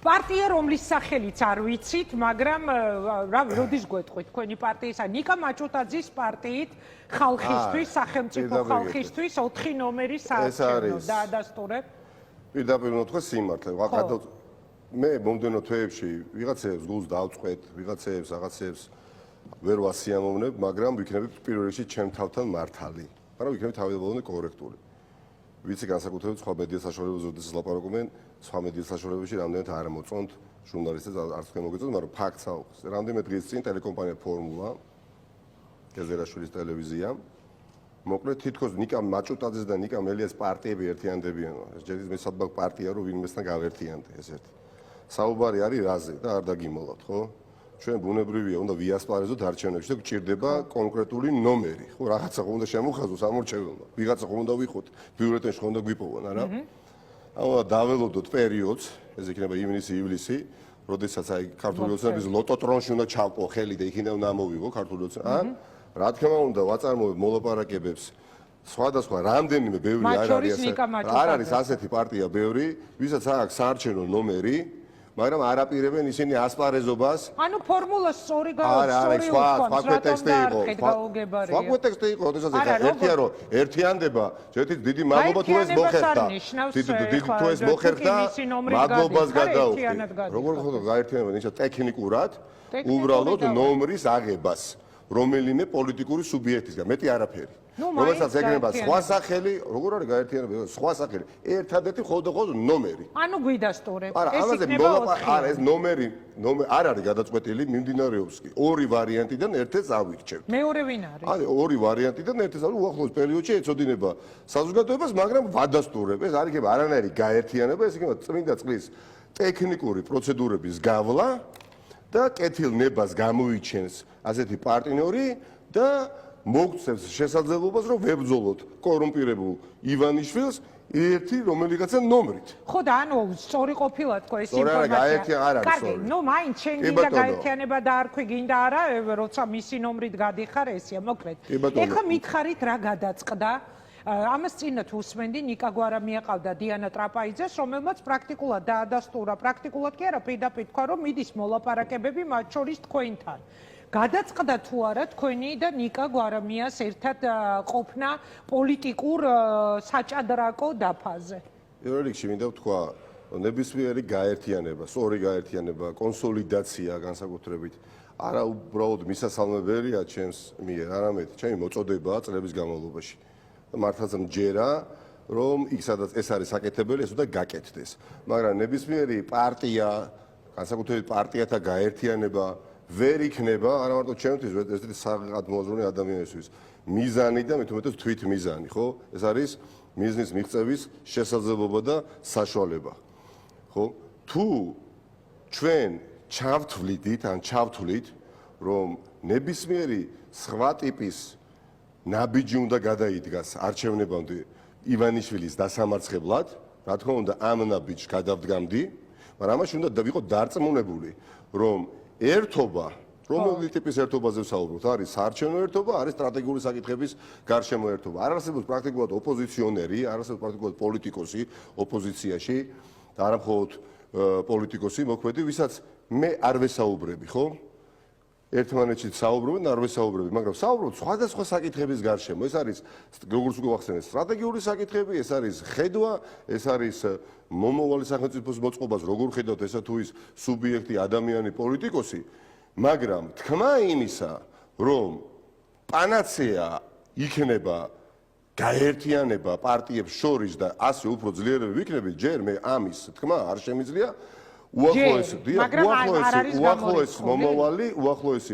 პარტია რომლის სახელიც არ ვიცით, მაგრამ როდის გვეტყვით თქვენი პარტიისა ნიკა მაჭუტაძის პარტიით ხალხისთვის, სახელმწიფო ხალხისთვის 4 ნომერი საარჩევნო დაადასტურებ. პირდაპირ თქვა სიმართლე. მე მომდენო თვეებში ვიღაცებს გულს დავწყვეტ, ვიღაცებს რაღაცებს ვერ ვასიამოვნებ, მაგრამ ვიქნები პირველ რიგში ჩემ თავთან მართალი. მაგრამ ვიქნები თავდაპირველად კორექტული. ვიცი განსაკუთრებით სხვა მედია საშუალებებზე როდესაც ლაპარაკობენ, სხვა მედია საშუალებებში რამდენად არ მოწონთ ჟურნალისტებს არც თქვენ მოგეწონთ, მაგრამ ფაქტს აუხს. რამდენიმე დღის წინ ტელეკომპანია ფორმულა გეზერაშვილის ტელევიზია მოკლედ თითქოს ნიკა მაჭუტაძეს და ნიკა მელიას პარტიები ერთიანდებიან. ეს ჯერ მე სადღაც პარტია რო ვინმესთან გავერთიანდე ეს ერთი. საუბარი არის რაზე და არ დაგიმოლავთ, ხო? ჩვენ ბუნებრივია, უნდა ვიასპარეზოთ არჩევნებში და გჭირდება კონკრეტული ნომერი, ხო, რაღაცა ხომ უნდა შემოხაზოს ამორჩეველმა. ვიღაცა ხომ უნდა ვიხოთ, ბიურეტენში ხომ უნდა გვიპოვონ, არა? აუ დაველოდოთ პერიოდს, ეს იქნება ივნისი-ივლისი, როდესაც აი ქართული ოცნების ლოტოტრონში უნდა ჩავყო ხელი და იქიდან უნდა ამოვიღო ქართული ოცნება. რა თქმა უნდა, ვაწარმოებ მოლაპარაკებებს სხვადასხვა რამდენიმე ბევრი არ არის ასეთი პარტია ბევრი, ვისაც აქვს საარჩევნო ნომერი, მაგრამ არ აპირებენ ისინი ასპარეზობას. ანუ ფორმულას სწორი გავუწევთ. სხვა ტექსტი იყო. სხვა ტექსტი იყო, როდესაც ერთია რომ ერთიანდება, ერთი დიდი მადლობა თუ ეს მოხერხდა. დიდი თუ ეს მოხერხდა, მადლობას გადაუხდი. როგორ ხდება გაერთიანება ნიშნა ტექნიკურად, უბრალოდ ნომრის აღებას. რომელიმე პოლიტიკური სუბიექტისგან, მეტი არაფერი. რომელსაც ეგნება სხვა სახელი, როგორ არის გაერთიანება, სხვა სახელი, ერთადერთი მხოლოდ ნომერი. ანუ გვიდასტურებ. ეს იქნება არა, ეს ნომერი არ არის გადაწყვეტილი, მიმდინარეობს კი ორი ვარიანტიდან ერთ-ერთს ავირჩევთ. მეორე ვინ არის? არის ორი ვარიანტიდან ერთ-ერთს უახლოეს პერიოდში ეწოდინება საზოგადოებას, მაგრამ ვადასტურებ. ეს არ იქნება არანაირი გაერთიანება, ეს იქნება წმინდა წყლის ტექნიკური პროცედურების გავლა და კეთილნებას გამოიჩენს ასეთი პარტნიორი და მოგწევს შესაძლებლობას რომ ვებრძოლოთ კორუმპირებულ ივანიშვილს ერთი რომელიღაცა ნომრით. ხო და ანუ სწორი ყოფილა თქო ეს ინფორმაცია. კარგი, ნუ მაინც შენ გინდა გაერთიანება დაარქვი, გინდა არა, როცა მისი ნომრით გადიხარ ესია, მოკლედ. ეხლა მითხარით რა გადაწყდა? ამას წინათ უსმენდი ნიკა გვარამია ყავდა დიანა ტრაპაიძეს, რომელმაც პრაქტიკულად დაადასტურა, პრაქტიკულად კი არა, პირდაპირ თქვა რომ მიდის მოლაპარაკებები მათ შორის თქვენთან. გადაწყდა თუ არა თქვენი და ნიკა გვარამიას ერთად ყოფნა პოლიტიკურ საჭადრაკო დაფაზე? პირველ რიგში მინდა ვთქვა, ნებისმიერი გაერთიანება, სწორი გაერთიანება, კონსოლიდაცია განსაკუთრებით არა უბრალოდ მისასალმებელია ჩემს მიერ, არამედ ჩემი მოწოდებაა წლების განმავლობაში. მართლაც მჯერა, რომ იქ სადაც ეს არის საკეთებელი, ეს უნდა გაკეთდეს. მაგრამ ნებისმიერი პარტია, განსაკუთრებით პარტიათა გაერთიანება ვერ იქნება, არა მარტო ჩემთვის, ესეთი საგადმოაზროვნე ადამიანისთვის, მიზანი და მით უმეტეს თვითმიზანი, ხო? ეს არის მიზნის მიღწევის შესაძლებლობა და საშუალება. ხო? თუ ჩვენ ჩავთვლით, რომ ნებისმიერი სხვა ტიპის ნაბიჯი უნდა გადაიდგას არჩევნებამდე ივანიშვილის დასამარცხებლად, რა თქმა უნდა ამ ნაბიჯს გადავდგამდი, მაგრამ ამაში უნდა ვიყოთ დარწმუნებული, რომ ერთობა, რომელი ტიპის ერთობაზე ვსაუბრობთ, არის საარჩევნო ერთობა, არის სტრატეგიული საკითხების გარშემო ერთობა. არ არსებობს პრაქტიკულად ოპოზიციონერი, არ არსებობს პრაქტიკულად პოლიტიკოსი ოპოზიციაში და არა მხოლოდ პოლიტიკოსი, მოქმედი, ვისაც მე არ ვესაუბრები, ხო? ერთმანეთში საუბრობენ, არ ვესაუბრები, მაგრამ საუბრობთ სხვადასხვა საკითხების გარშემო. ეს არის, როგორც უკვე ვახსენეთ, სტრატეგიული საკითხები, ეს არის ხედვა, ეს არის მომავალი სახელმწიფოს მოწყობას, როგორ ხედავთ ესა თუ ის სუბიექტი, ადამიანი, პოლიტიკოსი, მაგრამ თქმა იმისა, რომ პანაცეა იქნება გაერთიანება პარტიებს შორის და ასე უფრო ძლიერები ვიქნებით, ჯერ მე ამის თქმა არ შემიძლია. უახლოესი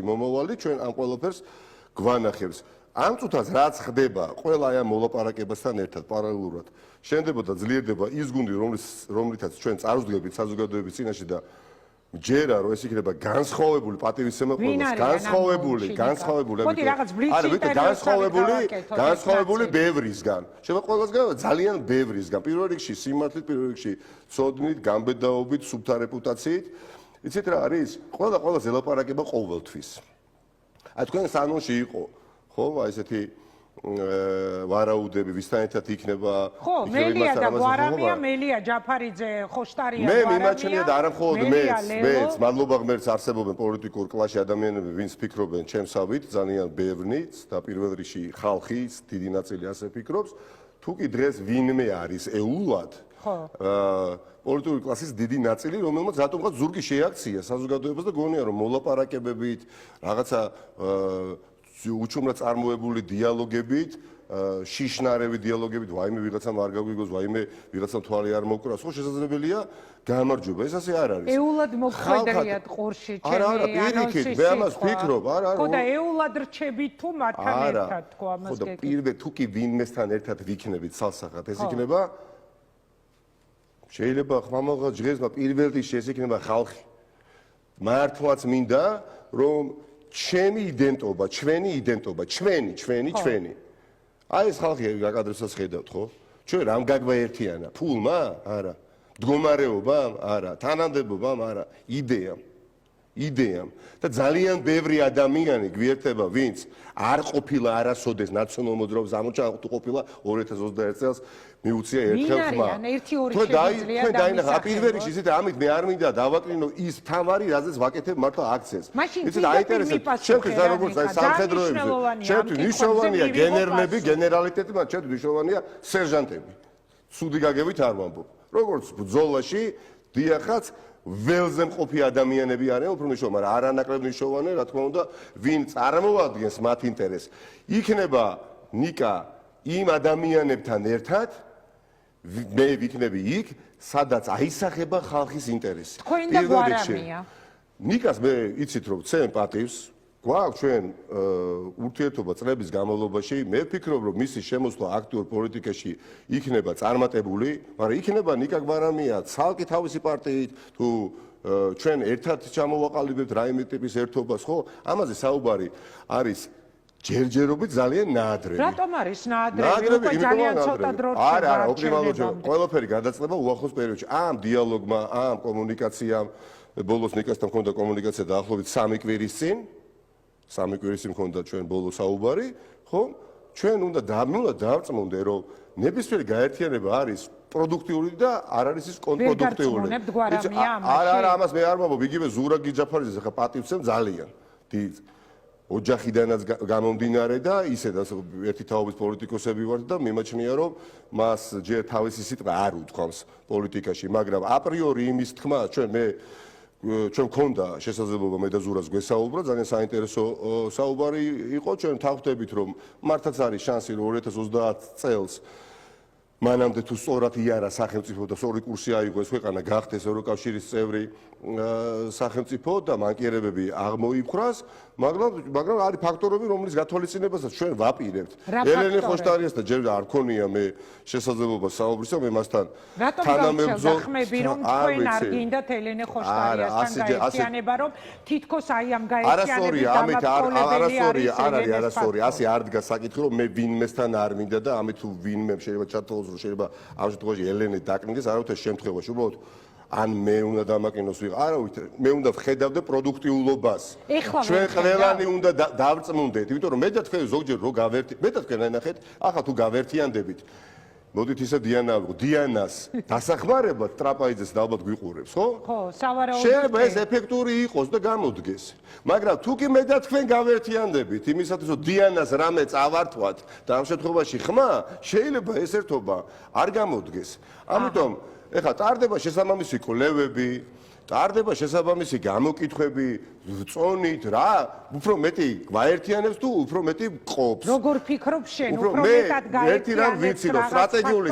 მომავალი ჩვენ ამ ყველაფერს გვანახებს. ამ წუთას რაც ხდება ყველა ამ მოლაპარაკებასთან ერთად პარალელურად შენდებოდა ძლიერდება ის გუნდი რომლითაც ჩვენ წარვდგებით საზოგადოების წინაშე და ჯერა რომ ეს იქნება განსხვავებული პატივისცემელყოლოს განსხვავებული ბევრისგან შევა ყველასგან ძალიან ბევრისგან პირველ რიგში სიმართლით პირველ რიგში ცოდნით გამბედაობით სუფთა რეპუტაციით იცით რა არის ყველას ელაპარაკება ყოველთვის აი თქვენ სანონში იყო ხო აი ესეთი ვარაუდები ვისთან ერთად იქნება ხო მელია და გვარამია მელია ჯაფარიძე ხოშტარია მე მიმაჩნია და არა მხოლოდ მეც მადლობა ღმერთს არსებობენ პოლიტიკურ კლასში ადამიანები ვინც ფიქრობენ ჩემსავით ძალიან ბევრნიც და პირველ რიგში ხალხის დიდი ნაწილი ასე ფიქრობს თუ კი დღეს ვინმე არის ეულად პოლიტიკური კლასის დიდი ნაწილი რომელმაც რატომღაც ზურგი შეაქცია საზოგადოებას და გონია რომ მოლაპარაკებებით რაღაცა უჩუმრად წარმოებული დიალოგებით, შიშნარევი დიალოგებით, ვაიმე ვიღაცამ არ გაგვიგოს, ვაიმე ვიღაცამ თვალი არ მოკრას, ხო შესაძლებელია გამარჯვება, ეს ასე არ არის. ეულად მოხვედრიათ ყურში ჩემი ანონსის. მე ამას ვფიქრობ, არა. ხო და ეულად რჩებით თუ მათთან ერთად თქო ამას გეკითხა. ხო და პირველ თუ კი ვინმესთან ერთად ვიქნებით ცალსახად, ეს იქნება შეიძლება ხმამაღლა ჯღეზმა პირველ რიგში ეს იქნება ხალხი. მართლაც მინდა რომ ჩემი იდენტობა, ჩვენი იდენტობა, ჩვენი. აი ეს ხალხი გაკადრებსაც ხედავთ, ხო? ჩვენ რამ გაგვაერთიანა? ფულმა? არა. მდგომარეობამ? არა. თანამდებობამ? არა. იდეამ. და ძალიან ბევრი ადამიანი გვიერთება, ვინც არ ყოფილა არასოდეს ნაციონალურ მოძრაობის ამოჭრა, თუ ყოფილა 2021 წელს მიუწია ერთხელ ხმა. თქვენ დაინახა პირველ რიგში ისეთ ამით მე არ მინდა დავაკრინო ის თამარი, რაზეც ვაკეთებ მართლა აქციას. იცით აინტერესებს ჩემთვის და როგორც აი სამხედროებზე, ჩემთვის მნიშვნელოვანია გენერლები, გენერალიტეტი, მაგრამ ჩემთვის მნიშვნელოვანია სერჟანტები. ცუდი გაგებით არ ვამბობ. როგორც ბრძოლაში დიახაც ველზე მყოფი ადამიანები არიან უფრო მნიშვნელოვანი, მაგრამ არანაკლებ მნიშვნელოვანი, რა თქმა უნდა, ვინ წარმოადგენს მათ ინტერესს. იქნება ნიკა იმ ადამიანებთან ერთად მე ვიქნები იქ, სადაც აისახება ხალხის ინტერესი. თქვენ და გვარამია. ნიკას მე იცით რომ ცენ პატივს გვაქვს ჩვენ ურთიერთობა წლების განმავლობაში, მე ვფიქრობ რომ მისი შემოსვლა აქტიურ პოლიტიკაში იქნება წარმატებული, მაგრამ იქნება ნიკა გვარამია ცალკე თავისი პარტიით თუ ჩვენ ერთად ჩამოვაყალიბებთ რაიმე ტიპის ერთობას, ხო? ამაზე საუბარი არის ჯერჯერობით ძალიან ნაადრევი. რატომ არის ნაადრევი? უკვე ძალიან ცოტა დრო რჩება. არა, ოპტიმალური ყველაფერი გადაწყდება უახლოს პერიოდში. ამ დიალოგმა, ამ კომუნიკაციამ, ბოლოს ნიკასთან მქონდა კომუნიკაცია დაახლოებით 3 კვირის წინ. 3 კვირის წინ მქონდა ჩვენ ბოლოს საუბარი, ხო? ჩვენ უნდა დავწმუნდე, რომ ნებისმიერი გაერთიანება არის პროდუქტიული და არ არის ის კონტრპროდუქტიული. არა, ამას მე არ ვამბობ, იგივე ზურაგი ჯაფარიძეს ახლა პატივცემ ძალიან. ოჯახიდანაც გამომდინარე და ისედაც ერთი თაობის პოლიტიკოსები ვართ და მიმაჩნია რომ მას ჯერ თავისი სიტყვა არ უთქვამს პოლიტიკაში, მაგრამ აპრიორი იმის თქმა ჩვენ მქონდა შესაძლებლობა მე და ზურას გვესაუბრა, ძალიან საინტერესო საუბარი იყო, ჩვენ თავხდებით რომ მართლაც არის შანსი რომ 2030 წელს მანამდე თუ სწორად იარა სახელმწიფო და სწორი კურსი აიღო ეს ქვეყანა გახდეს ევროკავშირის წევრი სახელმწიფო და მანკიერებები აღმოიფხრას, მაგრამ არის ფაქტორები, რომლის გათვალისწინებასაც ჩვენ ვაპირებთ. ელენე ხოშტარიას და ჯერ არ ქონია მე შესაძლებლობა საუბრისა, მე მასთან თანამებრძოლ ხმები რომ თქვენ არ გინდათ ელენე ხოშტარიასთან გაერთიანება, რომ თითქოს აი ამ გაერთიანების არასწორი, ასე არ დგას საკითხი, რომ მე ვინმესთან არ მინდა და ამით თუ ვინმე შეიძლება ჩათვალოს, რომ შეიძლება ამ შემთხვევაში ელენე დაკნინდეს, არავითარ შემთხვევაში, უბრალოდ ან მე უნდა დამაკინოს ვიღა, არავითარ, მე უნდა ვხედავდე პროდუქტიულობას. ჩვენ ყველანი უნდა დავწმუნდეთ, იმიტომ რომ მე და თქვენ ზოგჯერ რო მე და თქვენ ნახეთ, ახლა თუ გავერთიანდებით, მოდით ისე დიანას დასახმარებლად ტრაპაიძეს და ალბათ გვიყურებს, ხო? ხო, სავარაუდოდ. შეიძლება ეს ეფექტური იყოს და გამოდგეს. მაგრამ თუ კი მე და თქვენ გავერთიანდებით, იმისათვის რომ დიანას რამე წავართვათ და ამ შემთხვევაში ხმა, შეიძლება ეს ერთობა არ გამოდგეს. ამიტომ ეხლა ტარდება შესაბამისი კვლევები, ტარდება შესაბამისი გამოკითხვები, წონით რა, უფრო მეტი გვაერთიანებს თუ უფრო მეტი მყოფს. როგორ ფიქრობ შენ, უფრო მეტად გაერთიანებს? ერთი რამ ვიცი, რომ სტრატეგიული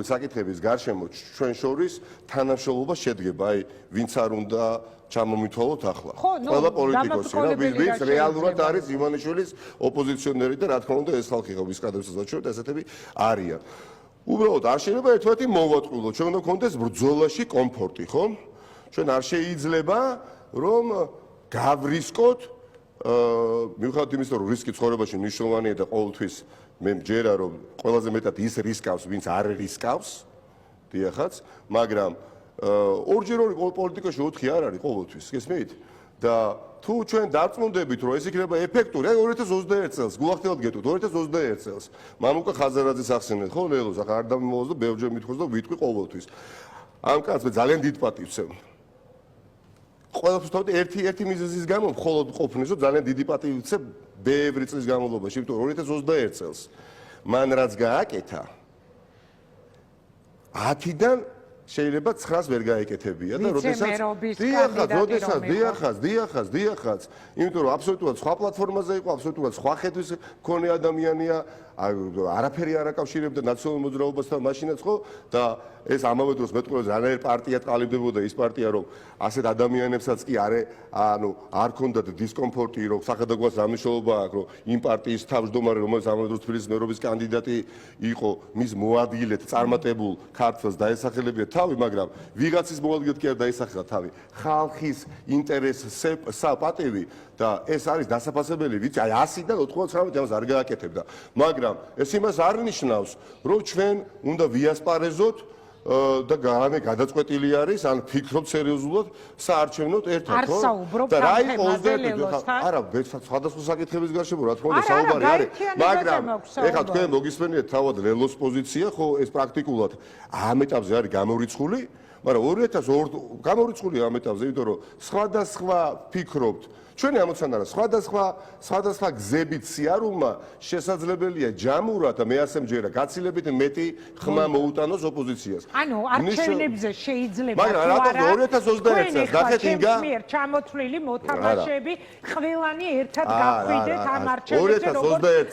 საკითხების გარშემო ჩვენ შორის თანამშრომლობა შედგება, აი, ვინც არ უნდა ჩამომითვალოთ ახლა. ყველა პოლიტიკოსი, რა, ვინც რეალურად არის ივანიშვილის ოპოზიციონერი და რა თქმა უნდა ეს ხალხი, ვის კადრებსაც ვაჩვენებთ, ესეთები არიან. უბრალოდ არ შეიძლება ერთმანეთი მოვატყუილოთ, ჩვენ უნდა გქონდეს ბრძოლაში კომფორტი, ხო? ჩვენ არ შეიძლება რომ გავრისკოთ, მიუხედავად იმისა, რომ რისკი ცხოვრებაში მნიშვნელოვანია და ყოველთვის მე მჯერა რომ ყველაზე მეტად ის რისკავს, ვინც არ რისკავს, დიახაც, მაგრამ ორჯერ პოლიტიკაში 4 არ არის ყოველთვის, გესმით? და თუ ჩვენ დარწმუნდებით, რომ ეს იქნება ეფექტური, აი 2021 წელს, გულახდილად გეტყვით, 2021 წელს, მამუკა ხაზარაძეს ახსენეთ, ხო, ლელოს, ახლა არ დამიმოვოს და ბევრჯერ მithქოს და ვიტყვი ყოველთვის. ამ კაცს მე ძალიან დიდ პატივს ვცემ. ყველაფერს თავად ერთი მიზეზის გამო მხოლოდ ყოფნის, რომ ძალიან დიდი პატივი ვცემ ბევრი წლის განმავლობაში, იმიტომ რომ 2021 წელს მან რაც გააკეთა 10-დან შეიძლება 9-ს ვერ გაეკეთებია და დიახაც, იმიტომ რომ აბსოლუტურად სხვა პლატფორმაზე იყო, აბსოლუტურად სხვა ხედვის მქონე ადამიანია, არაფერი არ აკავშირებდა ნაციონალურ მოძრაობასთან მაშინაც ხო და ეს ამავე დროს მეტყველებს რანაირ პარტია ტყალიბდებოდა ის პარტია რომ ასეთ ადამიანებსაც კი არ ქონდათ დისკომფორტი რომ სახელმწიფოს დამნაშავება აქვს რომ იმ პარტიის თავმჯდომარე რომელიც ამავე დროს თბილისის მერობის კანდიდატი იყო მის მოადგილედ წარმატებულ ქართველს დაესახელებია თავი მაგრამ ვიღაცის მოადგილედ კი არ დაესახელა თავი ხალხის ინტერესსა პატივი და ეს არის დასაფასებელი ვიცი აი 100-დან 99 ამას არ გააკეთებდა მაგრამ ეს იმას არ ნიშნავს რომ ჩვენ უნდა ვიასპარეზოთ და გადაწყვეტილი არის ან ფიქრობთ სერიოზულად საარჩევნოდ ერთად ხო და რა იყო 21 არა სხვადასხვა საკითხების გარშემო რა თქმა უნდა საუბარი არის მაგრამ ეხლა თქვენ მოგისმენიათ თავად ლელოს პოზიცია ხო ეს პრაქტიკულად ამ ეტაპზე არის გამორიცხული მაგრამ 2002 გამორიცხულია ამ ეტაპზე იმიტომ რომ სხვადასხვა ფიქრობთ ჩვენი ამოცანა რა სხვადასხვა გზებით სიარულმა შესაძლებელია ჯამურად და მე ასე მჯერა გაცილებით მეტი ხმა მოუტანოს ოპოზიციას. ანუ არჩევნებზე შეიძლება მაგრამ რატომ 2021 წელს ნახეთ ინგა ჩამოთვლილი მოთამაშეები ყველანი ერთად გავხვიდეთ ამ არჩევნებზე როგორც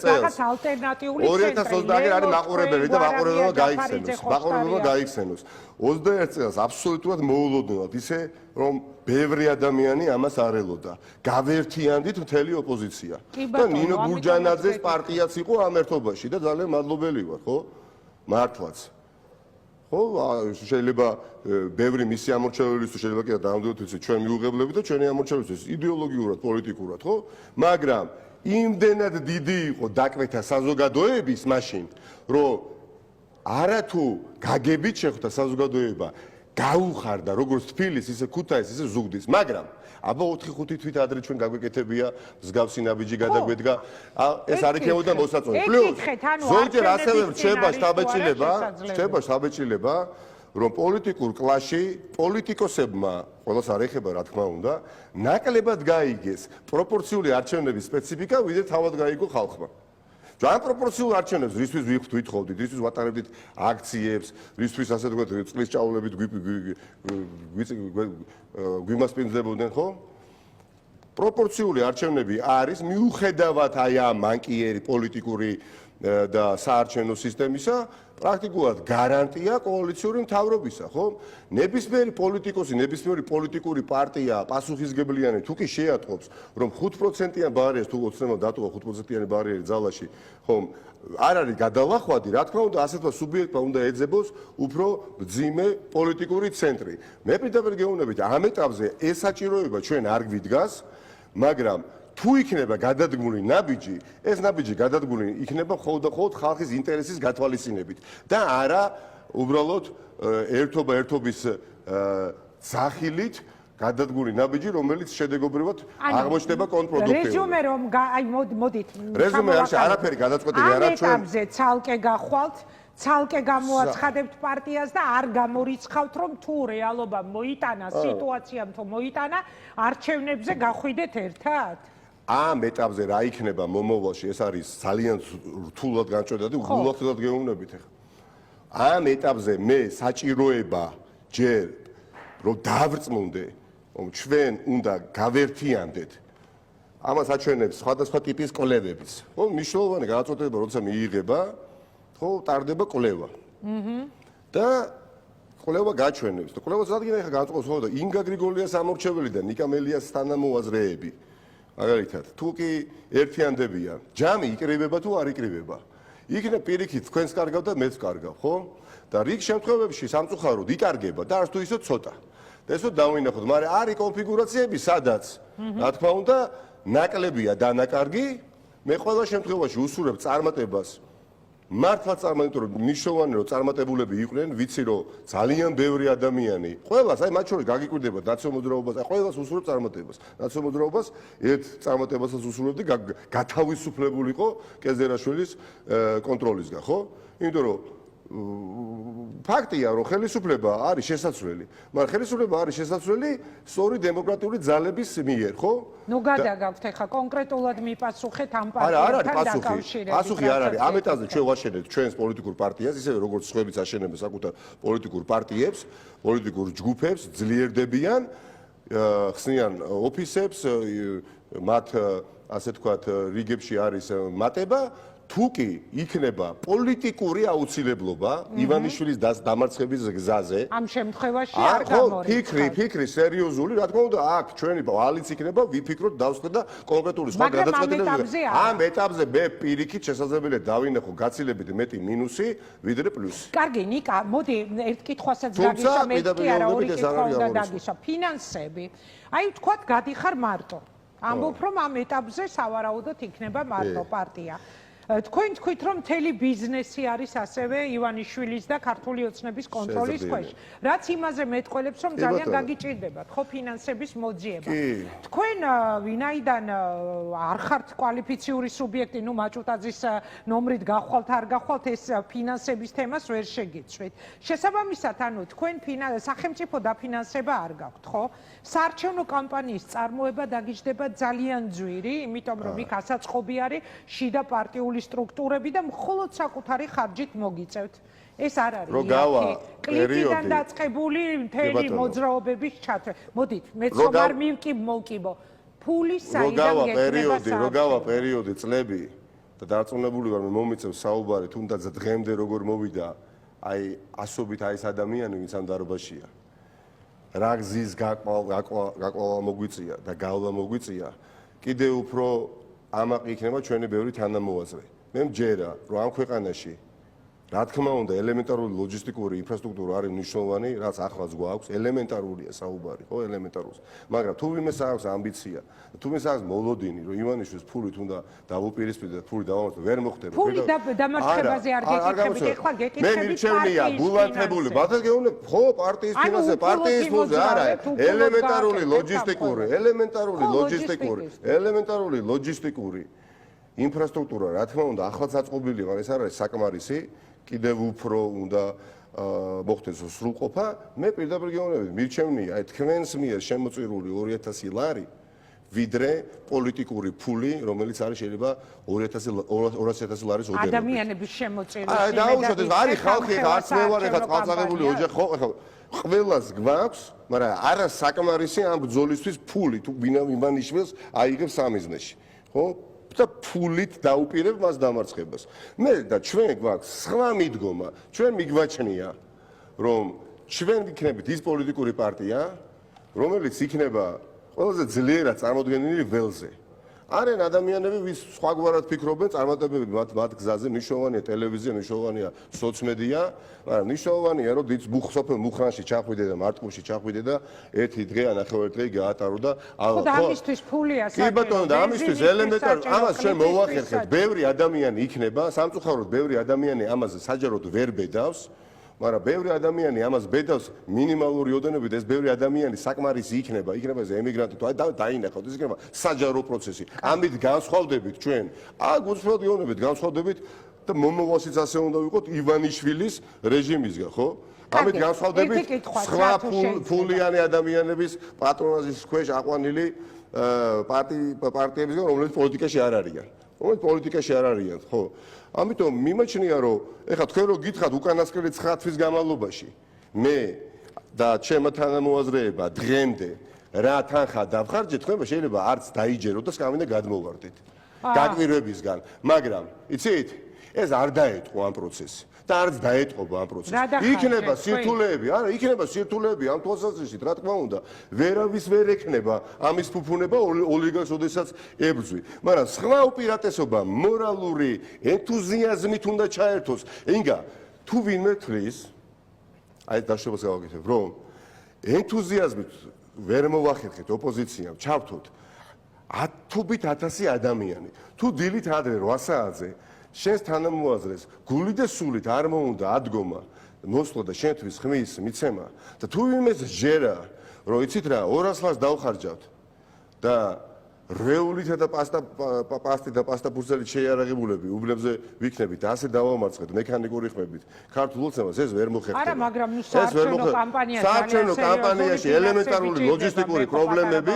ალტერნატიული ცენტრი 2021 არის მაყურებელი და მაყურებელმა გაიხსენოს 21 წელს აბსოლუტურად მოულოდნელად ისე რომ ბევრი ადამიანი ამას არ ელოდა. გავერთიანდით მთელი ოპოზიცია. და ნინო გურჯანაძეს პარტიაც იყო ამ ერთობაში და ძალიან მადლობელი ვარ, ხო? მართლაც. ხო, შეიძლება ბევრი მისი ამორჩეველის თუ შეიძლება კიდე დაამდოთ ვიცი, ჩვენ მიუღებლები და ჩვენი ამორჩეველის იდეოლოგიურად, პოლიტიკურად, ხო? მაგრამ იმდენად დიდი იყო დაკვეთა საზოგადოების მაშინ, რომ არათუ გაგებით შეხვდა საზოგადოება გაუხარდა როგორც თბილისის ისე ქუთაისის ისე ზუგდის მაგრამ აბა 4-5 თვით ადრე ჩვენ გაგვეკეთებია მსგავსი ნაბიჯი გადაგვედგა ეს არ იქნებოდა მოსაწონი პლუს ზოგჯერ ასევე რჩება შთაბეჭდილება რომ პოლიტიკურ კლასში პოლიტიკოსებმა ყველას არ ეხება რა თქმა უნდა ნაკლებად გაიგეს პროპორციული არჩევნების სპეციფიკა ვიდრე თავად გაიგო ხალხმა ძალიან პროპორციულ არჩევნებს რისთვის ვითხოვდით, რისთვის ვატარებდით აქციებს, რისთვის ასე თქვა წყლის ჭაულებით გვიმასპინძლებოდნენ, ხო? პროპორციული არჩევნები არის მიუხედავად აი ამ მანკიერი პოლიტიკური და საარჩევნო სისტემისა პრაქტიკულად გარანტია კოალიციური მთავრობისა, ხო? ნებისმიერი პოლიტიკოსი, ნებისმიერი პოლიტიკური პარტია პასუხისგებლიანი თუ კი შეატყობს, რომ 5%-იან ბარიერს თუ ოცნებად დატოვა 5%-იანი ბარიერი ძალაში, ხო? არ არის გადალახვადი, რა თქმა უნდა, ასეთმა სუბიექტმა უნდა ეძებოს უფრო მძიმე პოლიტიკური ცენტრი. მე პირდაპირ გეუბნებით, ამ ეტაპზე ეს საჭიროება ჩვენ არ გვიდგას, მაგრამ თუ იქნება გადადგმული ნაბიჯი, ეს ნაბიჯი გადადგმული იქნება მხოლოდ და მხოლოდ ხალხის ინტერესის გათვალისწინებით და არა უბრალოდ ერთობის სახილით გადადგმული ნაბიჯი, რომელიც შედეგობრივად აღმოჩნდება კონტრპროდუქტიულად. რეზუმე რომ აი მოდით. რეზუმე არის არაფერი გადაწყვეტილი არა ჩვენ. ამ ეტაპზე ცალკე გახვალთ, ცალკე გამოაცხადებთ პარტიას და არ გამორიცხავთ რომ თუ რეალობა მოიტანა, სიტუაციამ თუ მოიტანა, არჩევნებზე გახვიდეთ ერთად? ამ ეტაპზე რა იქნება მომავალში, ეს არის ძალიან რთულად განჭედადი, გულახდილად გეუბნებით ახლა. ამ ეტაპზე მე საჭიროება ჯერ რომ დავრწმუნდე, რომ ჩვენ უნდა გავერთიანდეთ ამას აჩვენებს სხვადასხვა ტიპის კვლევებიც. ხო, მნიშვნელოვანი განაწყვეტილება როცა მიიღება, ხო, ტარდება კვლევა. და კვლევა გაჩვენებს. და კვლევას რადგან ახლა განწყობს ხო და ინგა გრიგოლიას ამორჩეველი და ნიკა მელიას თანამოაზრეები. მაგალითად, თუ კი ერთიანდებიან, ჯამი იკრიბება თუ არ იკრიბება. იქნებ პირიქით თქვენს კარგავ და მეც კარგავ, ხო? და რიგ შემთხვევებში სამწუხაროდ იკარგება და არც თუ ისე ცოტა. და ესო დავინახოთ, მაგრამ არის კონფიგურაციები, სადაც, რა თქმა უნდა, ნაკლებია დანაკარგი, მე ყველა შემთხვევაში უსურებ წარმატებას მართლა წარმატებული რომ ნიშნავენ რომ წარმატებულები იყვნენ, ვიცი რომ ძალიან ბევრი ადამიანი, ყველას, აი მათ შორის გაგიკვირდება ნაციონალურ მოძრაობას, აი ყველას უსურვებს წარმატებას. ნაციონალურ მოძრაობას ერთ წარმატებასაც უსურვებდი, გათავისუფლებულიყო კეზერაშვილის კონტროლისგან, ხო? იმიტომ რომ ფაქტია რომ ხელისუფლება არის შესაძლებელი, მაგრამ ხელისუფლება არის შესაძლებელი სწორი დემოკრატიული ძალების მიერ, ხო? ნუ გადაგაქვთ ახლა კონკრეტულად მიპასუხეთ ამ პარტიასთან დაკავშირებით. პასუხი არ არის. ამ ეტაპზე ჩვენ ვაშენებთ ჩვენს პოლიტიკურ პარტიას, ისევე როგორც სხვებიც აშენებენ საკუთარ პოლიტიკურ პარტიებს, პოლიტიკურ ჯგუფებს, ძლიერდებიან, ხსნიან ოფისებს, მათ ასე თქვათ რიგებში არის მატება. თუ კი იქნება პოლიტიკური აუცილებლობა ივანიშვილის დამარცხების გზაზე, ამ შემთხვევაში არ გამორიცხავთ. ფიქრი სერიოზული, რა თქმა უნდა, აქ ჩვენი ვალიც იქნება, ვიფიქროთ, დავსხდეთ და კონკრეტული სხვა გადაწყვეტილებები. ამ ეტაპზე მე პირიქით შესაძლებელია დავინახო გაცილებით მეტი მინუსი, ვიდრე პლუსი. კარგი, ნიკა, მოდი ერთ კითხვასაც გაგიშა, მე კი არა, ორი კითხვა უნდა დაგიშა. ფინანსები. აი ვთქვათ, გადიხარ მარტო. ამბობ რომ ამ ეტაპზე სავარაუდოდ იქნება მარტო პარტია. თქვენ თქვით რომ მთელი ბიზნესი არის ასევე ივანიშვილის და ქართული ოცნების კონტროლის ქვეშ. რაც იმაზე მეტყველებს რომ ძალიან გაგიჭირდებათ ხო ფინანსების მოძიება. თქვენ ვინაიდან არ ხართ კვალიფიციური სუბიექტი, ნუ მაჭუტაძის ნომრით გახვალთ არ გახვალთ ეს ფინანსების თემას ვერ შეგიცვით. შესაბამისად, ანუ თქვენ სახელმწიფო დაფინანსება არ გაქვთ, ხო? საარჩევნო კამპანიის წარმოება დაგიჯდება ძალიან ძვირი, იმიტომ რომ იქ ასაწყობი არის შიდა პარტიული სტრუქტურები და მხოლოდ საკუთარი ხარჯით მოგიწევთ. ეს არ არის კლიპიდან დაწყებული მთელი მოძრაობების ჩათვლა. მოდით, მეც არ მოვკიბო. ფული საიდან გექნება საერთოდ. როგავა პერიოდი წლები და დარწმუნებული ვარ მე მომიწევს საუბარი თუნდაც დღემდე როგორ მოვიდა აი ასობით აი ეს ადამიანი ვინც ამ დარბაზშია. რა გზის გაყვალა მოგვიწია და გავლა მოგვიწია კიდე უფრო ამაყი იქნება ჩვენი ბევრი თანამოაზრე. მე მჯერა რომ ამ ქვეყანაში რა თქმა უნდა ელემენტარული ლოჯისტიკური ინფრასტრუქტურა არის მნიშვნელოვანი, რაც ახლაც გვაქვს, ელემენტარულია საუბარი, ხო, ელემენტარულია. მაგრამ თუ ვინმეს აქვს ამბიცია, თუ ვინმეს აქვს მოლოდინი, რომ ივანიშვილის ფულით უნდა დავუპირისპირდეთ და ფული დავამართოთ, ვერ მოხდება. ფული დამარცხებაზე არ გეკითხებით, ეხლა გეკითხებით. მე მირჩევნია გულანთებული, ბათას გეუბნებ, ხო, პარტიის ფინანსზე, პარტიის ფულზე არა, ელემენტარული ლოჯისტიკური ინფრასტრუქტურა, რა თქმა უნდა, ახლაც აწყობილი, მაგრამ ეს არ არის საკმარისი. კიდევ უფრო უნდა მოხდეს სრულყოფა. მე პირდაპირ გეუბნებით, მირჩევნია აი თქვენს მიერ შემოწირული 2000 ლარი, ვიდრე პოლიტიკური ფული, რომელიც არის შეიძლება 200000 ლარის ოდენობით. ადამიანების შემოწირული. აი დაუშვათ, ეს არის ხალხი, არც მე ვარ ეხლა წყალწაღებული ოჯახი, ხო, ეხლა ყველას გვაქვს, მაგრამ არა საკმარისი ამ ბრძოლისთვის ფული, თუ ვინა ივანიშვილს აიღებს სამიზნეში, ხო? და ფულით დაუპირებ მას დამარცხებას. მე და ჩვენ გვაქვს სხვა მიდგომა, ჩვენ მიგვაჩნია, რომ ჩვენ ვიქნებით ის პოლიტიკური პარტია, რომელიც იქნება ყველაზეძლიერად წარმოდგენილი ველზე. არიან ადამიანები, ვის სხვაგვარად ფიქრობენ, წარმატებები მათ გზაზე, მნიშვნელოვანია ტელევიზია, მნიშვნელოვანია სოციმედია, მაგრამ მნიშვნელოვანია, რომ სოფელ მუხრანში ჩახვიდე და მარტყურში ჩახვიდე და ერთი დღე ან ნახევარი დღე გაატარო და ხო და ამისთვის ფულია საერთოდ. კი ბატონო, და ამისთვის ელემენტარული, ამას ჩვენ მოვახერხებთ. ბევრი ადამიანი იქნება, სამწუხაროდ ბევრი ადამიანი ამაზე საჯაროდ ვერ ბედავს. მაგრამ ბევრი ადამიანი ამას ბედავს მინიმალური ოდენობით, ეს ბევრი ადამიანი საკმარისი იქნება ეს ემიგრანტი თუ დაინახავთ, ეს იქნება საჯარო პროცესი. ამით განსხვავდებით ჩვენ. გულწრფელად გეუბნებით, განსხვავდებით და მომავალშიც ასე უნდა ვიყოთ ივანიშვილის რეჟიმისგან, ხო? ამით განსხვავდებით სხვა ფულიანი ადამიანების პატრონაჟის ქვეშ აყვანილი პარტიებისგან, რომლებიც პოლიტიკაში არ არიან. ხო? ამიტომ მიმაჩნია რომ ეხლა თქვენ რო გითხრათ უკანასკნელი 9 თვის განმავლობაში მე და ჩემი თანამოაზრეება დღემდე რა თანხა დავხარჯეთ, თქვენ შეიძლება არც დაიჯეროთ და სკამინდა გადმოვარდეთ გაკვირვებისგან, მაგრამ იცით ეს არ დაეტყო ამ პროცესს და არც დაეტყობა ამ პროცესს. იქნება სირთულეები, არა, იქნება სირთულეები ამ თვალსაზრისით, რა თქმა უნდა, ვერავის ვერ ექნება ამის ფუფუნება ოლიგარქს ოდესაც ებრძვი. მაგრამ სხვა უპირატესობა მორალური ენთუზიაზმით უნდა ჩაერთოს. ინგა, თუ ვინმე თვლის, აი დაშობას გავაკეთებ, რომ ენთუზიაზმით ვერ მოვახერხეთ ოპოზიციამ, ჩავთოთ 10,000 ადამიანი. თუ დილით ადრე 8 საათზე შენს თანამოაზრეს გული და სულით არ მოუნდა ადგომა მოსვლა და შენთვის ხმის მიცემა და თუ ვინმეს ჯერა რომ იცით რა 200 ლარს დავხარჯავთ და რეულითა და პასტით და პასტა ფურცელით შეიარაღებულები უბნებზე ვიქნებით და ასე დავამარცხეთ მექანიკური ხმებით ქართულ ოცნებას ეს ვერ მოხერხდება არა მაგრამ ნუ საარჩევნო კამპანიაში ელემენტარული ლოჯისტიკური პრობლემები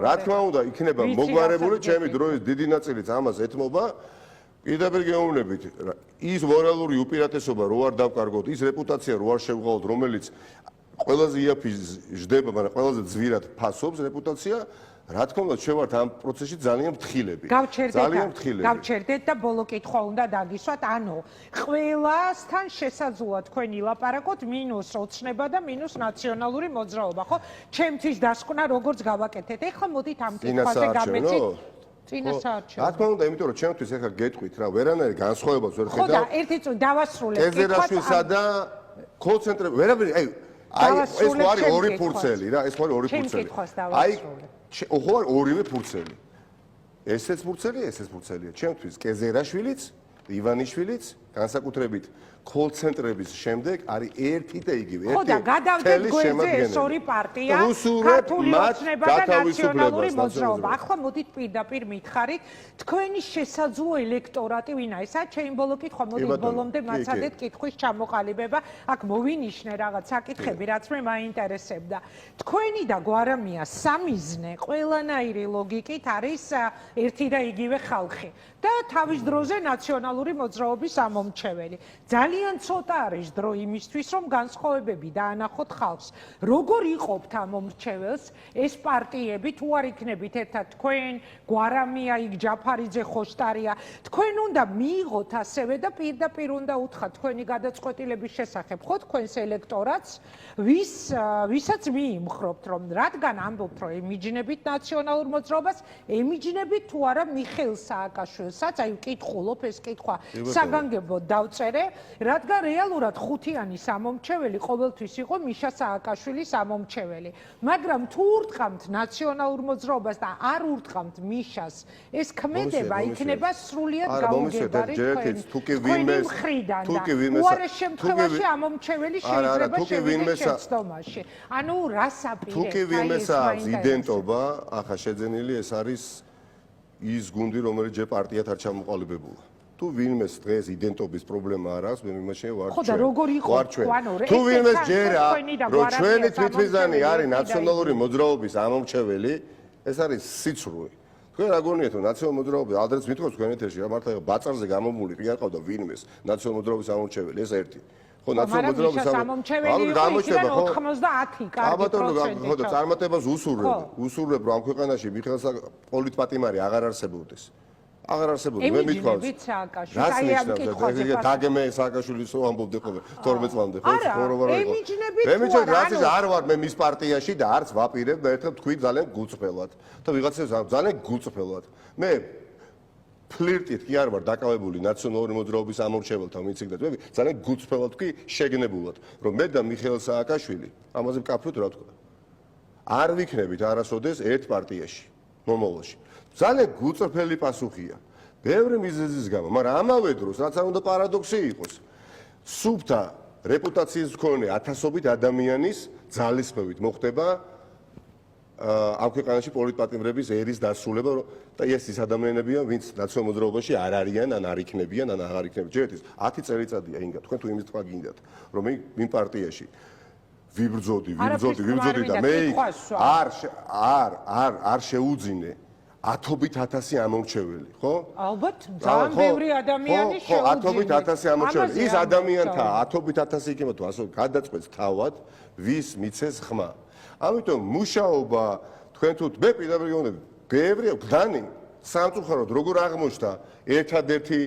რა თქმა უნდა იქნება მოგვარებული ჩემი დროის დიდი ნაწილიც ამას ეთმობა პირდაპირ გეუბნებით ის მორალური უპირატესობა რო არ დავკარგოთ ის რეპუტაცია რო არ შევღალოთ რომელიც ყველაზე იაფი ჟდება მაგრამ ყველაზე ძვირად ფასობს რეპუტაცია რა თქმა უნდა შევართ ამ პროცესში ძალიან ფრთხილები. გავჩერდეთ და ბოლო კითხვა უნდა დაგისვათ, ანუ ყველასთან შესაძლოა თქვენ ილაპარაკოთ მინუს ოცნება და მინუს ნაციონალური მოძრაობა, ხო? ჩემთვის დასკვნა როგორც გავაკეთეთ. ეხლა მოდით ამ კითხვაზე გამეცით. წინასაარჩევნო. რა თქმა უნდა, იმიტომ რომ ჩემთვის ეხლა გეტყვით რა, ვერანაირი განსხვავებას ვერ ხედავ. ხო და ერთი წუთი დავასრულებ. კეზერაშვილსა და კოლცენტრები, ვერაფერი, აი ეს არის ორი ფურცელი რა, ეს არის ორი ფურცელი. აი ხო არ ორივე ფურცელი. ესეც ფურცელია, ესეც ფურცელია. ჩემთვის კეზერაშვილიც, ივანიშვილიც, განსაკუთრებით კოლცენტრების შემდეგ არის ერთი და იგივე. ხო და გადავდეთ გვერდზე ეს ორი პარტია, ქართული ოცნება და ნაციონალური მოძრაობა. ახლა მოდით პირდაპირ მითხარით, თქვენი შესაძლო ელექტორატი ვინაა? ესა ჩემი ბოლო კითხვა, მოდით ბოლომდე მაცადეთ კითხვის ჩამოყალიბება. აქ მოვინიშნე რაღაც საკითხები, რაც მე მაინტერესებდა. თქვენი და გვარამია სამიზნე ყველანაირი ლოგიკით არის ერთი და იგივე ხალხი და თავის დროზე ნაციონალური მოძრაობის ამომრჩეველი. ძალიან ცოტა არის დრო იმისთვის, რომ განსხვავებები დაანახოთ ხალხს. როგორ იყოფთ ამ მომრჩეველს ეს პარტიები, თუ არ იქნებით ერთად თქვენ, გვარამია, იქ ჯაფარიძე, ხოშტარია, თქვენ უნდა მიიღოთ ასევე და პირდაპირ უნდა უთხრათ თქვენი გადაწყვეტილების შესახებ, ხო თქვენს ელექტორატს, ვისაც მიიმხრობთ, რომ რადგან ამბობთ, რომ ემიჯნებით ნაციონალურ მოძრაობას, ემიჯნებით თუ არა მიხეილ სააკაშვილსაც, აი ვკითხულობ ეს კითხვა საგანგებოდ დავწერე. რადგან რეალურად ხუთიანი სამომრჩეველი ყოველთვის იყო მიშა სააკაშვილის სამომრჩეველი. მაგრამ თუ ურტყამთ ნაციონალურ მოძრაობას და არ ურტყამთ მიშას, ეს ქმედება იქნება სრულიად გაუგებარი თქვენი მხრიდან და უარეს შემთხვევაში ამომრჩეველი შეიძლება შევიდეს შეცდომაში. ანუ რას აპირებთ? თუ კი ვინმეს აქვს იდენტობა, ახლა შეძენილი ეს არის ის გუნდი, რომელიც ჯერ პარტიად არ ჩამოყალიბებულა. თუ ვინმეს დღეს იდენტობის პრობლემა არ აქვს, მე მიმაჩნია ვარ ჩვენ. ხო და როგორ იყო? თუ ვინმეს ჯერა, რომ ჩვენი თვითმიზანი არის ნაციონალური მოძრაობის ამომრჩეველი, ეს არის სიცრუე. თქვენ რა გონიათ, რომ ნაციონალური მოძრაობა ადრეც მithქვას თქვენ ეთერში, რა მართლა ბაწარზე გამომული კი არ ყავდა ვინმეს ნაციონალური მოძრაობის ამომრჩეველი, ეს ერთი. ხო, ნაციონალური მოძრაობის ამომრჩეველი იყო 90 კარგი ხო და წარმატებას უსურვებ, რომ ამ ქვეყანაში მიხეილ პოლიტპატიმარი აღარ არსებობდეს. აღარ არსებობდი მე მithქვავს რას ნიშნავს დაგემე სააკაშვილის ამბობდი ხოლმე 12 წლამდე ხო ემიჯნებით რას ის არ ვარ მე მის პარტიაში და არც ვაპირებ და ერთხელ თქვი ძალიან გულწრფელად და ვიღაცებს ძალიან გულწრფელად მე ფლირტით კი არ ვარ დაკავებული ნაციონალური მოძრაობის ამომრჩეველთან ვიცით და ძალიან გულწრფელად თქვი შეგნებულად რომ მე და მიხეილ სააკაშვილი ამაზე ვკაფროთ რა თქვა არ ვიქნებით არასოდეს ერთ პარტიაში მომავალში ძალიან გულწრფელი პასუხია. ბევრი მიზეზის გამო, მაგრამ ამავე დროს, რაც არ უნდა პარადოქსი იყოს, სუფთა რეპუტაციის მქონე ათასობით ადამიანის ძალისხმევით მოხდება ამ ქვეყანაში პოლიტპატიმრების ერის დასრულება და ეს ადამიანებია, ვინც ნაციონალურ მოძრაობაში არ არიან, ან არ იქნებიან, ან აღარ იქნებიან. ჯერეთის 10 წელიწადია ინგა, თქვენ თუ იმის თქვა გინდათ, რომ იმ პარტიაში ვიბრძოდი და მე არ შეუძინე ათობით ათასი ამომრჩეველი, ხო? ალბათ, ძალიან ბევრი ადამიანი შეუძლია. ათობით ათასი ამომრჩეველი. ის ადამიანთა ათობით ათასი იქნება თუ ასე გადაწყვეტს თავად, ვის მიცეს ხმა. ამიტომ მუშაობა თქვენ თუ მე პირდაპირ გონები, ბევრი გდანი სამწუხაროდ როგორ აღმოჩნდა ერთადერთი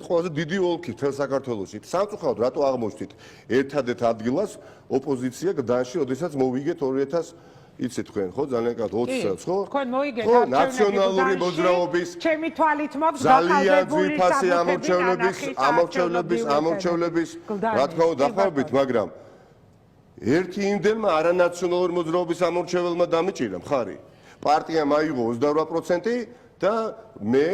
ყველაზე დიდი ოლქი თელ საქართველოში. სამწუხაროდ რატო აღმოჩნდით ერთადერთ ადგილას ოპოზიცია გდანში, როდესაც მოვიგეთ 2000 იცით თქვენ ხო ძალიან კარგად 20 წელს ხო? თქვენ მოიგეთ ნაციონალური მოძრაობის ჩემი თვალით მაქვს ძალიან ძვირფასი ამორჩევლების რა თქმა უნდა დახვებით, მაგრამ ერთი იმდენმა არანაციონალური მოძრაობის ამორჩეველმა დამიჭირა მხარი. პარტიამ აიღო 28% და მე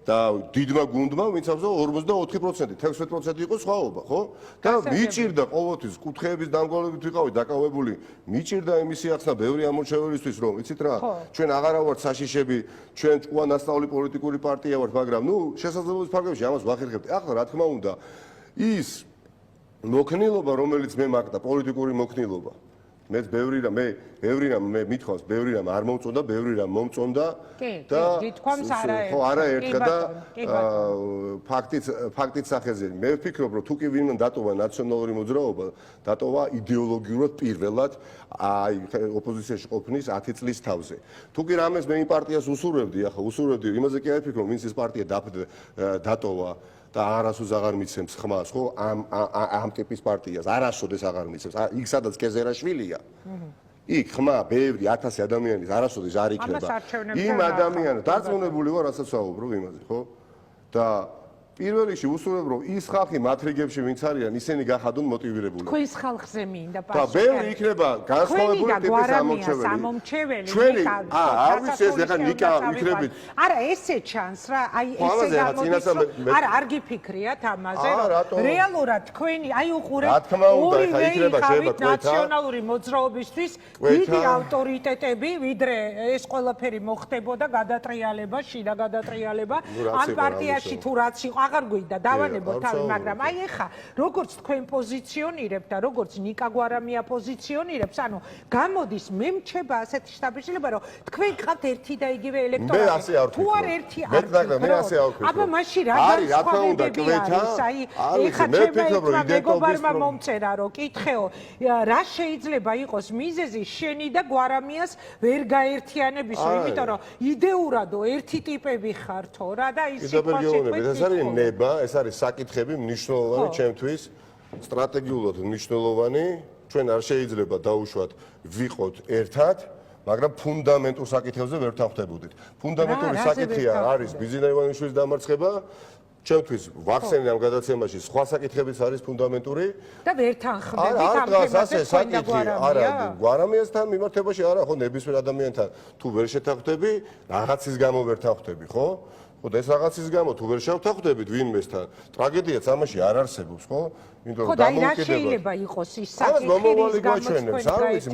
და დიდმა გუნდმა ვინც ამბობს 44%, 16% იყო სხვაობა, ხო? და მიჭირდა ყოველთვის კუთხეების დამგვალებით ვიყავით დაკავებული, მიჭირდა იმისი ახსნა ბევრი ამორჩეველისთვის, რომ იცით რა, ჩვენ აღარა ვართ საშიშები, ჩვენ ჭკუანასწავლი პოლიტიკური პარტია ვართ, მაგრამ ნუ შესაძლებლობის ფარგლებში ამას ვახერხებთ. ახლა რა თქმა უნდა, ის მოქნილობა, რომელიც მე მაქვს და პოლიტიკური მოქნილობა, მე მithავს ბევრი რამ არ მომწონდა, ბევრი რამ მომწონდა და ხო არაერთხელ და ფაქტით სახეზე მე ვფიქრობ, რომ თუ კი ვინმე დატოვა ნაციონალური მოძრაობა, დატოვა იდეოლოგიურად პირველად აი ოპოზიციაში ყოფნის 10 წლის თავზე. თუ კი რამეს მე იმ პარტიას უსურვებდი, ახლა უსურვებდი, იმაზე კი არ ვფიქრობ, ვინც ეს პარტია დატოვა და არასოდეს აღარ მიცემს ხმას, ხო? ამ ტიპის პარტიას არასოდეს აღარ მიცემს. იქ სადაც კეზერაშვილია. იქ ხმა ბევრი 1000 ადამიანის არასოდეს არ იქნება. იმ ადამიანს დარწმუნებული ვარ, რასაც ვაუბრობ იმაზე, ხო? და პირველ რიგში უსურვებ, რომ ის ხალხი მათ რიგებში ვინც არიან, ისინი გახადონ მოტივირებული. თქვენს ხალხზე მინდა პასუხი. და ბევრი იქნება განსხვავებული ტიპის ამომრჩეველი. ჩვენი არ ვიცი ეს ახლა ნიკა ვიქნებით. არა, ესე ჩანს რა, აი ესე გამოდის. არა, არ გიფიქრიათ ამაზე, რომ რეალურად თქვენი აი უყურეთ ორივე იქნება ნაციონალური მოძრაობისთვის დიდი ავტორიტეტები, ვიდრე ეს ყველაფერი მოხდებოდა გადატრიალება, შიდა გადატრიალება ამ პარტიაში თუ რაც იყო აღარ გვინდა დავანებოთ თავი, მაგრამ აი ეხა როგორც თქვენ პოზიციონირებთ და როგორც ნიკა გვარამია პოზიციონირებს, ანუ გამოდის მე მრჩება ასეთი შთაბეჭდილება, რომ თქვენ გყავთ ერთი და იგივე ელექტორატი. თუ არ ერთი არ ვფიქრობ. აბა მაშინ რა განსხვავებები არის? აი ეხა ჩემმა მეგობარმა მომწერა, რომ კითხეო, რა შეიძლება იყოს მიზეზი შენი და გვარამიას ვერ გაერთიანებისო, იმიტომ რომ იდეურადო ერთი ტიპები ხართო რა და ის სიტყვაში ნება, ეს არის საკითხები მნიშვნელოვანი ჩემთვის, სტრატეგიულად მნიშვნელოვანი, ჩვენ არ შეიძლება დაუშვათ ვიყოთ ერთად, მაგრამ ფუნდამენტურ საკითხებზე ვერ თანხმდებოდით. ფუნდამენტური საკითხია არის ბიზინა ივანიშვილის დამარცხება, ჩემთვის ვახსენე ამ გადაცემაში სხვა საკითხებიც არის ფუნდამენტური და ვერ თანხმდებით ამ თემაზე საკითხი არა გვარამიასთან მიმართებაში არა ხო ნებისმიერ ადამიანთან თუ ვერ შეთანხმდები რაღაცის გამო ვერ თანხმდები ხო ხო და ეს რაღაცის გამო თუ ვერ შევთანხმდებით ვინმესთან ტრაგედიაც ამაში არ არსებობს ხო იმიტომ რომ დამოუკიდება იყოს ის საკითხი მომავალი გვაჩვენებს არ ვიცი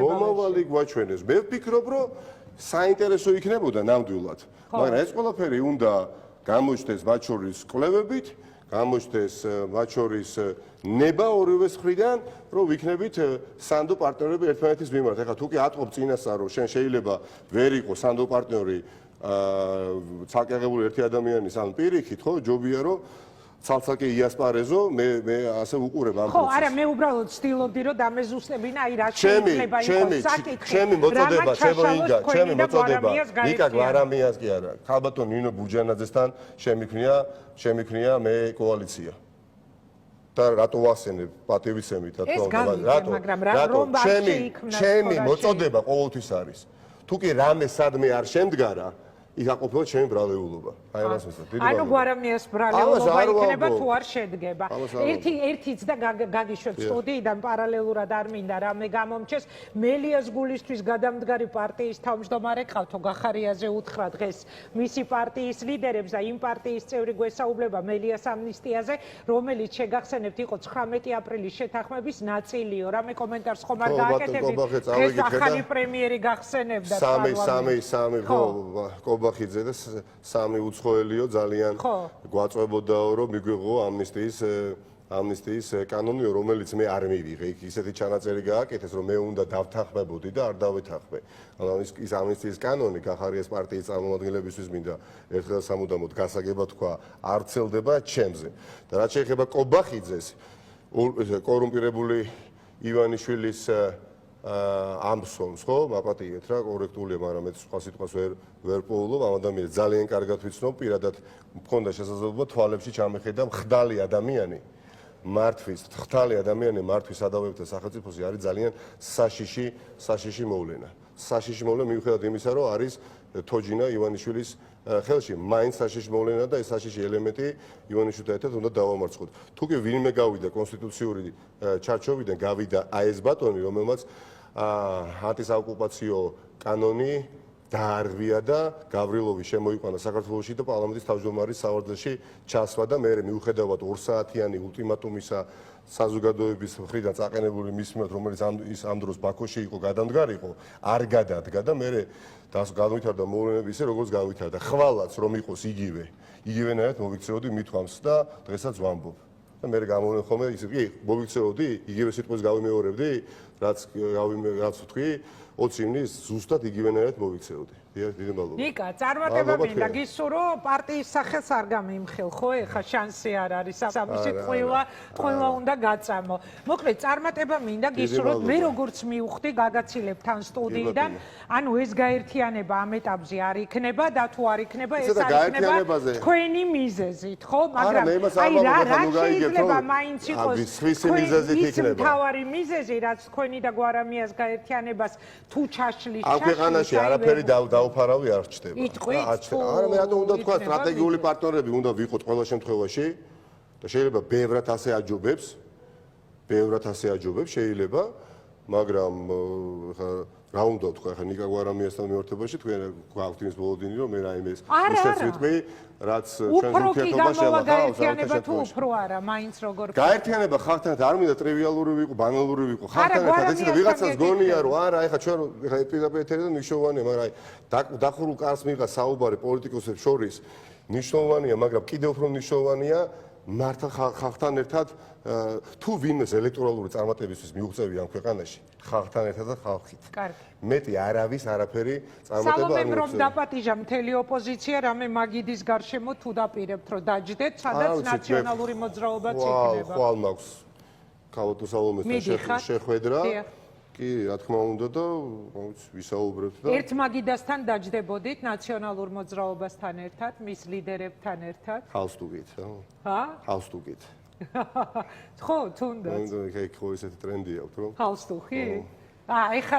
მომავალი გვაჩვენებს მე ვფიქრობ რომ საინტერესო იქნებოდა ნამდვილად მაგრამ ეს ყველაფერი უნდა გამოჩნდეს მათ შორის კვლევებით გამოჩნდეს მათ შორის ნება ორივეს მხრიდან რომ ვიქნებით სანდო პარტნიორები ერთმანეთის მიმართ ეხლა თუ კი ატყობ წინასწარ რომ შენ შეიძლება ვერ იყო სანდო პარტნიორი ცალკეღებული ერთი ადამიანის ან პირიქით ხო ჯობია რომ ცალ-ცალკე იასპარეზო მე ასე ვუყურებ ამ ხო არა მე უბრალოდ ვცდილობდი რომ დამეზუსტებინა აი რა შეიძლება იყოს საკითხი ჩემი მოწოდება ჩემი მოწოდება ნიკა გვარამიას კი არა ხალბატონ ნინო ბუჯანაძესთან შემიქმნია მე კოალიცია და რატო ვახსენებ პატივისცემით რატო ჩემი მოწოდება ყოველთვის არის თუ კი რამე სადმე არ შემდგარა იქ აყოფილად ჩემი ბრალეულობა. აი ამას ვეცადე. ანუ გვარამიას ბრალეულობა იქნება თუ არ შედგება. ერთიც და გაგიშვებ სტუდიიდან პარალელურად არ მინდა რამე გამომჩეს. მელიას გულისთვის გადამდგარი პარტიის თავმჯდომარე ყავთო გახარიაზე უთხრა დღეს მისი პარტიის ლიდერებს და იმ პარტიის წევრი გვესაუბრება მელიას ამნისტიაზე, რომელიც შეგახსენებთ იყო 19 აპრილის შეთანხმების ნაწილიო. რამე კომენტარს ხომ არ გააკეთებთ? ეს ახალი პრემიერი გახსენებდა სამი ხო ბახიძე და სამი უცხოელიო ძალიან გვაწვებოდაო რომ მიგვიღო ამნისტიის კანონი რომელიც მე არ მივიღე იქ ისეთი ჩანაწერი გააკეთეს რომ მე უნდა დავთანხმებოდი და არ დავეთანხმე ანუ ის ამნისტიის კანონი გახარიას პარტიის წარმომადგენლებისთვის მინდა ერთხელ სამუდამოდ გასაგება თქვა არ ვრცელდება ჩემზე და რაც შეეხება კობახიძეს კორუმპირებული ივანიშვილის ამსონს ხო მაპატიეთ რა კორექტულია მაგრამ მე სხვა სიტყვას ვერ პოულობ ამ ადამიანს ძალიან კარგად ვიცნობ პირადად მქონდა შესაძლებლობა თვალებში ჩამეხედა მხდალი ადამიანი მართვის სადავებთა სახელმწიფოზე არის ძალიან საშიში მოვლენა მიუხედავად იმისა რომ არის თოჯინა ივანიშვილის ხელში მაინც საშიში მოვლენა და ეს საშიში ელემენტი ივანიშვილთან ერთად უნდა დავამარცხოთ თუ კი ვინმე გავიდა კონსტიტუციური ჩარჩოვიდან გავიდა აი ეს ბატონი რომელმაც ანტისაოკუპაციო კანონი დაარღვია და გავრილოვი შემოიყვანა საქართველოში და პარლამენტის თავმჯდომარის სავარძელში ჩასვა და მე მიუხედავად 2 საათიანი ულტიმატუმისა საზოგადოების მხრიდან წაყენებული მის მიმართ, რომელიც ამ დროს ბაქოში იყო, გადამდგარიყო, არ გადადგა და მე განვითარდა მოვლენები ისე, როგორც განვითარდა. ხვალაც რომ იყოს იგივენაირად მოვიქცეოდი მithვამს და დღესაც ვამბობ. და მე გამოვლენ ხოლმე ისე, კი, მოვიქცეოდი, იგივე სიტყვას გავიმეორებდი, რაც ვთქვი, 20 ივნისს ზუსტად იგივენაირად მოვიქცეოდი. დიდი მადლობა. ნიკა, წარმატება მინდა გისურვო, პარტიის სახელს არ გამიმხილ, ხო? ეხა შანსი არ არის, სამისი ტყუილა უნდა გაწამო. მოკლედ, წარმატება მინდა გისურვო, მე როგორც მივხვდი გაგაცილებთ ამ სტუდიიდან, ანუ ეს გაერთიანება ამ ეტაპზე არ იქნება და თუ არ იქნება, ეს არ იქნება თქვენი მიზეზით, ხო? მაგრამ აი რა შეიძლება მაინც იყოს ის მთავარი მიზეზი, რაც თქვენი და გვარამიას გაერთიანებას თუ ჩაშლის ამ ქვეყანაში არაფერი დაუფარავი არ ჩდება. არა, მე რატომ უნდა თქვა, სტრატეგიული პარტნიორები უნდა ვიყოთ ყველა შემთხვევაში და შეიძლება ბევრად ასე აჯობებს, შეიძლება, მაგრამ ხა რა უნდა თქვა, ხა ნიკა გვარამიასთან მიმართებაში თქვენ გვაქვთ იმის ბოლოდინი, რომ მე რაიმე ისეც ვიტყვი, რაც ჩვენს ურთიერთობას შევახავს, თუ უფრო არა, მაინც როგორ გაერთიანება ხალხთან არ მინდა ტრივიალური ვიყო, ბანალური ვიყო, ხალხთან ერთად ეცი და ვიღაცას გონია, რომ არა, ეხა ჩვენ ეხა ეპიდემიათერიდან მნიშვნელოვანია, მაგრამ აი დახურულ კარს მიღა საუბარი პოლიტიკოსებს შორის მნიშვნელოვანია, მაგრამ კიდევ უფრო მნიშვნელოვანია მართლა ხალხთან ერთად თუ ვინმეს ელექტორალური წარმატებისთვის მიუღწევი ამ ქვეყანაში, ხალხთან ერთად და ხალხით. კარგი. მეტი არავის არაფერი წარმატება არ მიუღწევს. რომ დაპატიჟა მთელი ოპოზიცია, რამე მაგიდის გარშემო თუ დაპირებთ, რომ დაჯდეთ, სადაც ნაციონალური მოძრაობაც იქნება. ხვალ მაქვს ქალბატონ სალომესთან შეხვედრა. კი, რა თქმა უნდა და ვისაუბრებთ და ერთ მაგიდასთან დაჯდებოდით ნაციონალურ მოძრაობასთან ერთად, მის ლიდერებთან ერთად? ჰალსტუგით, ჰა? ჰალსტუგით. ხო, თუნდაც. ხო, ესეთი ტრენდი აქვს, რომ ჰალსტუხი? ეხა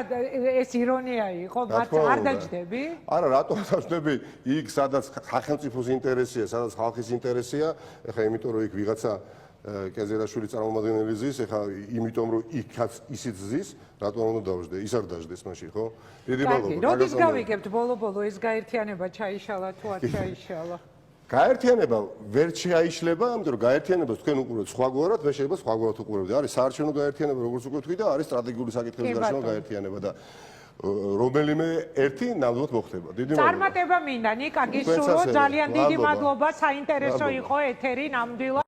ეს ირონია იყო, მათ არ დაჯდები? არა, რატომ დაჯდები? იქ სადაც სახელმწიფოს ინტერესია, სადაც ხალხის ინტერესია, ეხა იმიტომ რომ იქ ვიღაცა კეზერაშვილი წარმომადგენელი ზის, ეხა იმიტომ რომ იქაც ისიც ზის, რატომ უნდა დავждე? ის არ დაждდეს მაშინ, ხო? დიდი მადლობა. როდის გავიგებთ ბოლო-ბოლო ეს გაერთიანება ჩაიშალა თუ არ ჩაიშალა? გაერთიანება ვერ შეაიშლება, ამიტომ გაერთიანებას თქვენ უყურებთ სხვაგვარად, მე შეიძლება სხვაგვარად უყურებდი. არის საარჩევნო გაერთიანება, როგორც უკვე თქვი და არის სტრატეგიული საკითხების გარშემო გაერთიანება და რომელიმე ერთი ნამდვილად მოხდება. დიდი მადლობა. წარმატება მინდა, ნიკა, გისურვო, ძალიან დიდი მადლობა, საინტერესო იყო ეთერი ნამდვილად.